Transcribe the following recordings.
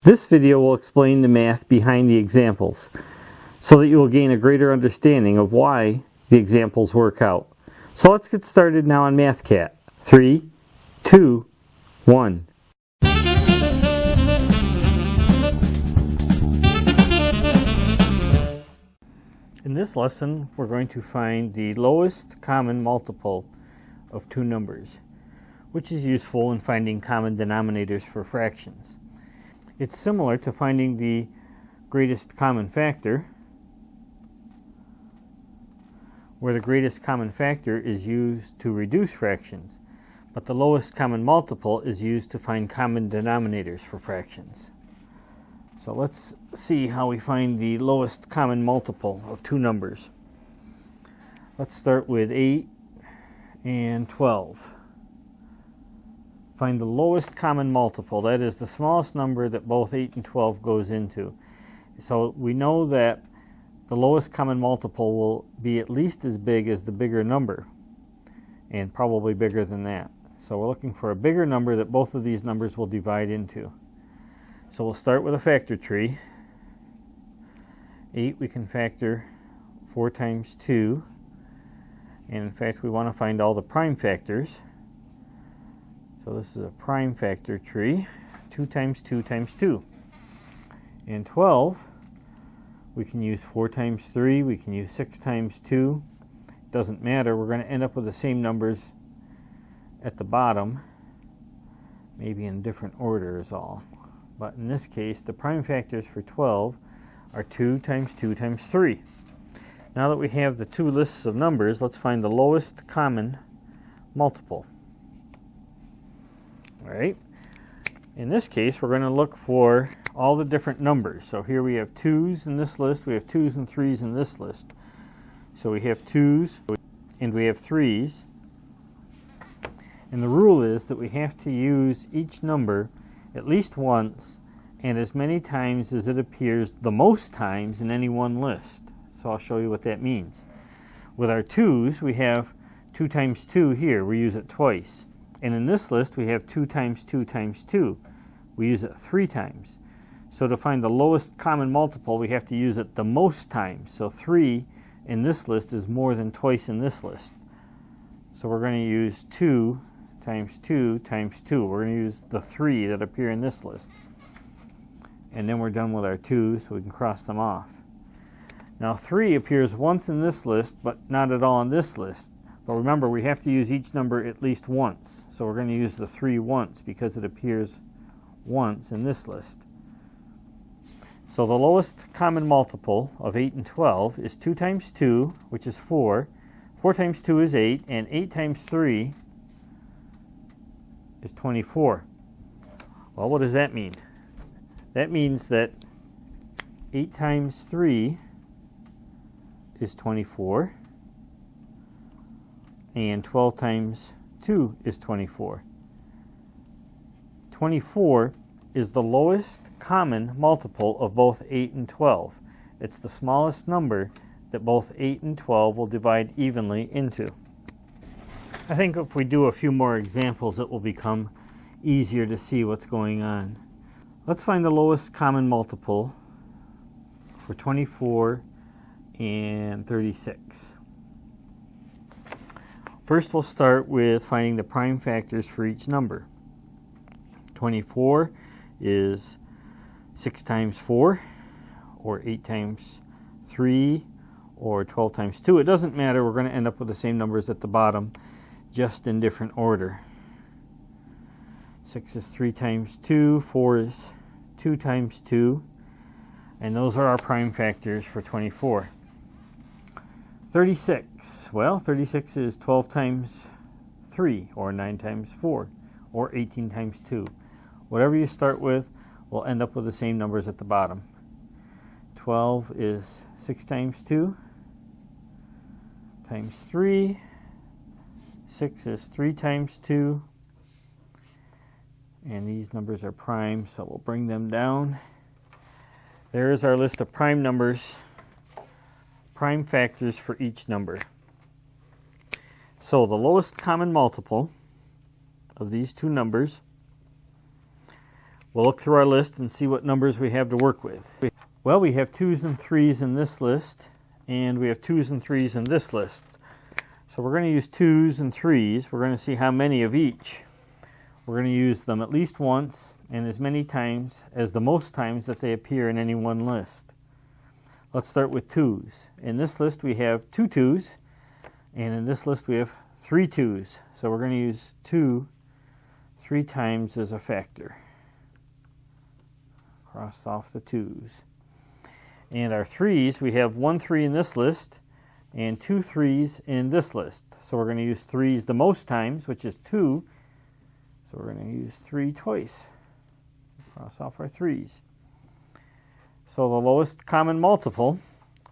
This video will explain the math behind the examples, so that you will gain a greater understanding of why the examples work out. So let's get started now on MathCat. 3, 2, 1. In this lesson, we're going to find the lowest common multiple of two numbers, which is useful in finding common denominators for fractions. It's similar to finding the greatest common factor, where the greatest common factor is used to reduce fractions, but the lowest common multiple is used to find common denominators for fractions. So let's see how we find the lowest common multiple of two numbers. Let's start with 8 and 12. Find the lowest common multiple, that is the smallest number that both 8 and 12 goes into. So we know that the lowest common multiple will be at least as big as the bigger number, and probably bigger than that. So we're looking for a bigger number that both of these numbers will divide into. So we'll start with a factor tree. 8 we can factor 4 times 2, and in fact we want to find all the prime factors. So this is a prime factor tree, 2 times 2 times 2. And 12, we can use 4 times 3, we can use 6 times 2. It doesn't matter, we're going to end up with the same numbers at the bottom, maybe in different order is all. But in this case, the prime factors for 12 are 2 times 2 times 3. Now that we have the two lists of numbers, let's find the lowest common multiple. Alright, in this case we're going to look for all the different numbers. So here we have 2's in this list, we have 2's and 3's in this list. So we have 2's and we have 3's. And the rule is that we have to use each number at least once and as many times as it appears the most times in any one list. So I'll show you what that means. With our 2's, we have 2 times 2 here, we use it twice. And in this list we have 2 times 2 times 2. We use it 3 times. So to find the lowest common multiple we have to use it the most times. So 3 in this list is more than twice in this list. So we're going to use 2 times 2 times 2. We're going to use the 3 that appear in this list. And then we're done with our 2, so we can cross them off. Now 3 appears once in this list, but not at all in this list. But remember, we have to use each number at least once. So we're going to use the 3 once because it appears once in this list. So the lowest common multiple of 8 and 12 is 2 times 2, which is 4. 4 times 2 is 8, and 8 times 3 is 24. Well, what does that mean? That means that 8 times 3 is 24. And 12 times 2 is 24. 24 is the lowest common multiple of both 8 and 12. It's the smallest number that both 8 and 12 will divide evenly into. I think if we do a few more examples, it will become easier to see what's going on. Let's find the lowest common multiple for 24 and 36. First we'll start with finding the prime factors for each number. 24 is 6 times 4, or 8 times 3, or 12 times 2. It doesn't matter, we're going to end up with the same numbers at the bottom, just in different order. 6 is 3 times 2, 4 is 2 times 2, and those are our prime factors for 24. 36, well, 36 is 12 times 3, or 9 times 4, or 18 times 2. Whatever you start with, we'll end up with the same numbers at the bottom. 12 is 6 times 2, times 3. 6 is 3 times 2. And these numbers are prime, so we'll bring them down. There is our list of prime numbers, prime factors for each number. So the lowest common multiple of these two numbers We'll look through our list and see what numbers we have to work with. Well, we have 2s and 3s in this list, and we have 2s and 3s in this list. So we're going to use 2s and 3s. We're going to see how many of each. We're going to use them at least once and as many times as the most times that they appear in any one list. Let's start with 2s. In this list we have 2 2s, and in this list we have 3 2s. So we're going to use 2 3 times as a factor. Crossed off the 2s. And our 3s, we have 1 3 in this list and 2 3s in this list. So we're going to use 3s the most times, which is 2. So we're going to use 3 twice. Cross off our 3s. So the lowest common multiple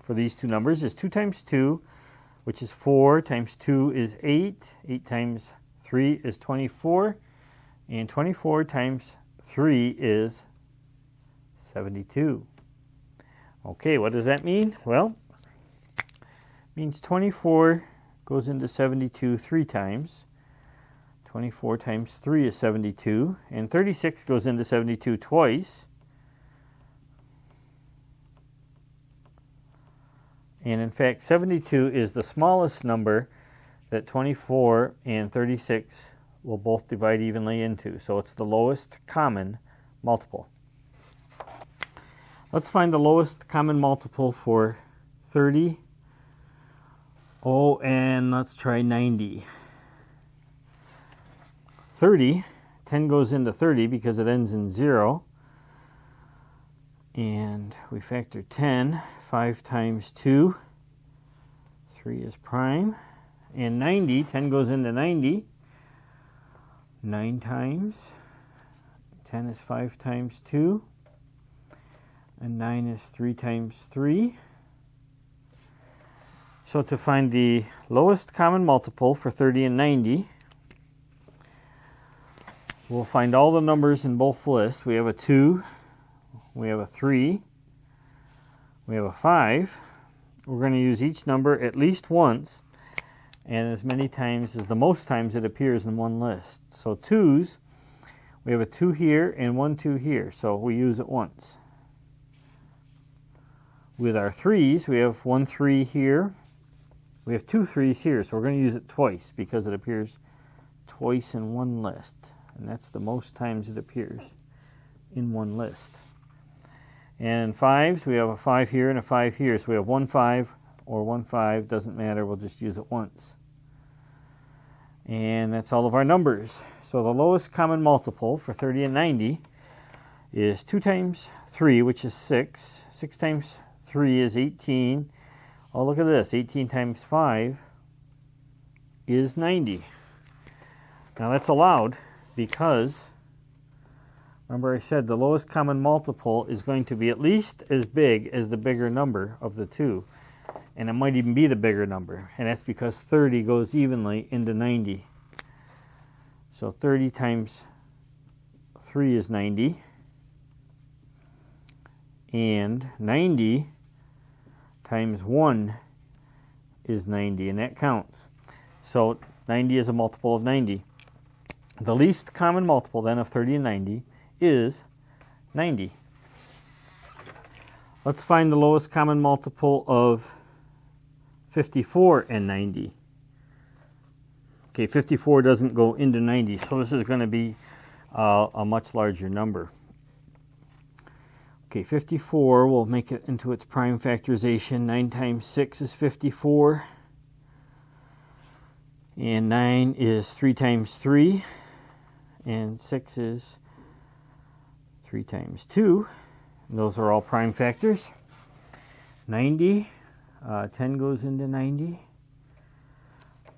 for these two numbers is 2 times 2, which is 4, times 2 is 8. 8 times 3 is 24. And 24 times 3 is 72. Okay, what does that mean? Well, it means 24 goes into 72 3 times. 24 times 3 is 72, and 36 goes into 72 twice. And in fact, 72 is the smallest number that 24 and 36 will both divide evenly into. So it's the lowest common multiple. Let's find the lowest common multiple for 30. Oh, and let's try 90. 30, 10 goes into 30 because it ends in 0. And we factor 10, 5 times 2, 3 is prime. And 90, 10 goes into 90, 9 times. 10 is 5 times 2, and 9 is 3 times 3. So to find the lowest common multiple for 30 and 90, we'll find all the numbers in both lists. We have a 2, we have a 3, we have a 5. We're going to use each number at least once and as many times as the most times it appears in one list. So 2s, we have a 2 here and 1 2 here, so we use it once. With our 3s, we have 1 3 here. We have 2 3s here, so we're going to use it twice because it appears twice in one list. And that's the most times it appears in one list. And 5s, we have a 5 here and a 5 here. So we have 1 5 or 1 5, doesn't matter, we'll just use it once. And that's all of our numbers. So the lowest common multiple for 30 and 90 is 2 times 3, which is 6. 6 times 3 is 18. Oh, look at this. 18 times 5 is 90. Now that's allowed because, remember I said the lowest common multiple is going to be at least as big as the bigger number of the two. And it might even be the bigger number. And that's because 30 goes evenly into 90. So 30 times 3 is 90. And 90 times 1 is 90. And that counts. So 90 is a multiple of 90. The least common multiple then of 30 and 90 is 90. Let's find the lowest common multiple of 54 and 90. Okay, 54 doesn't go into 90, so this is going to be a much larger number. Okay, 54, we'll make it into its prime factorization. 9 times 6 is 54. And 9 is 3 times 3. And 6 is 3 times 2. And those are all prime factors. 90, 10 goes into 90.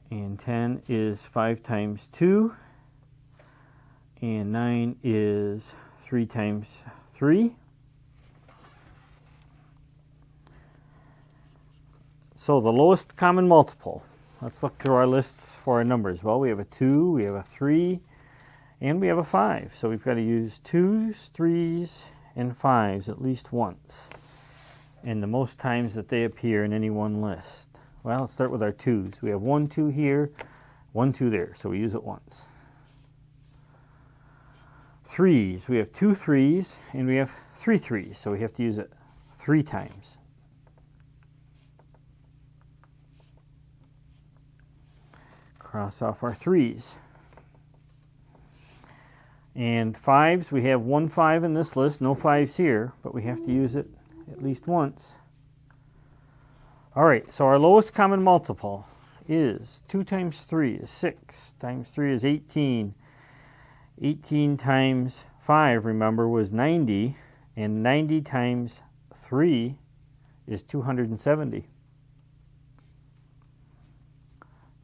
And 10 is 5 times 2. And 9 is 3 times 3. So the lowest common multiple. Let's look through our lists for our numbers. Well, we have a 2, we have a 3, and we have a 5. So we've got to use 2s, 3s, and 5s at least once. And the most times that they appear in any one list. Well, let's start with our 2s. We have 1 2 here, 1 2 there. So we use it once. Threes. We have 2 3s and we have 3 3s, so we have to use it 3 times. Cross off our 3s. And 5s, we have 1 5 in this list, no 5s here, but we have to use it at least once. All right, so our lowest common multiple is 2 times 3 is 6, times 3 is 18. 18 times 5, remember, was 90, and 90 times 3 is 270.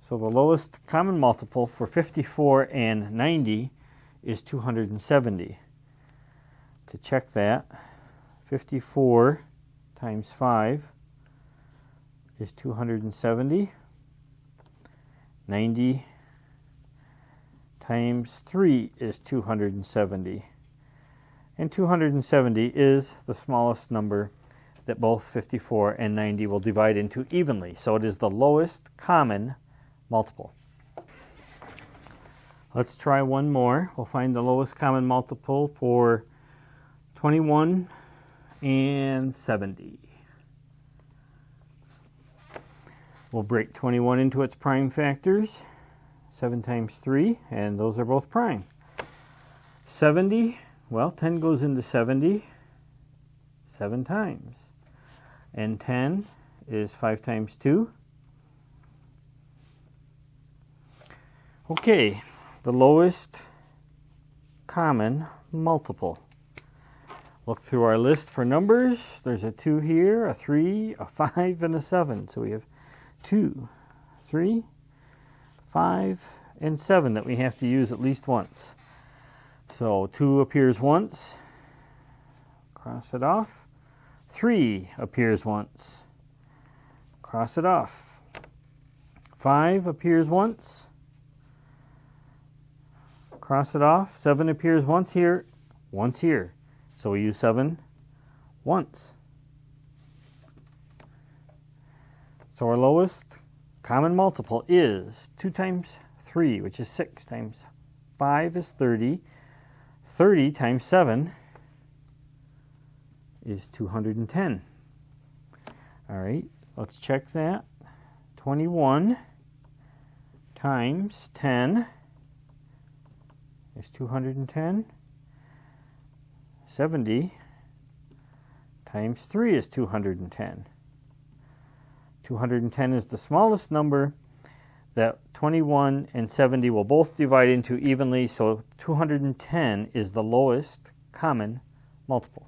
So the lowest common multiple for 54 and 90 is 270. To check that, 54 times 5 is 270. 90 times 3 is 270. And 270 is the smallest number that both 54 and 90 will divide into evenly. So it is the lowest common multiple. Let's try one more. We'll find the lowest common multiple for 21 and 70. We'll break 21 into its prime factors. 7 times 3, and those are both prime. 70, well, 10 goes into 70 7 times. And 10 is 5 times 2. Okay, the lowest common multiple. Look through our list for numbers. There's a 2 here, a 3, a 5, and a 7. So we have 2, 3, 5, and 7 that we have to use at least once. So 2 appears once. Cross it off. 3 appears once. Cross it off. 5 appears once. Cross it off. 7 appears once here, once here. So we use 7 once. So our lowest common multiple is 2 times 3, which is 6, times 5 is 30. 30 times 7 is 210. All right, let's check that. 21 times 10 is 210. 70 times 3 is 210. 210 is the smallest number that 21 and 70 will both divide into evenly, so 210 is the lowest common multiple.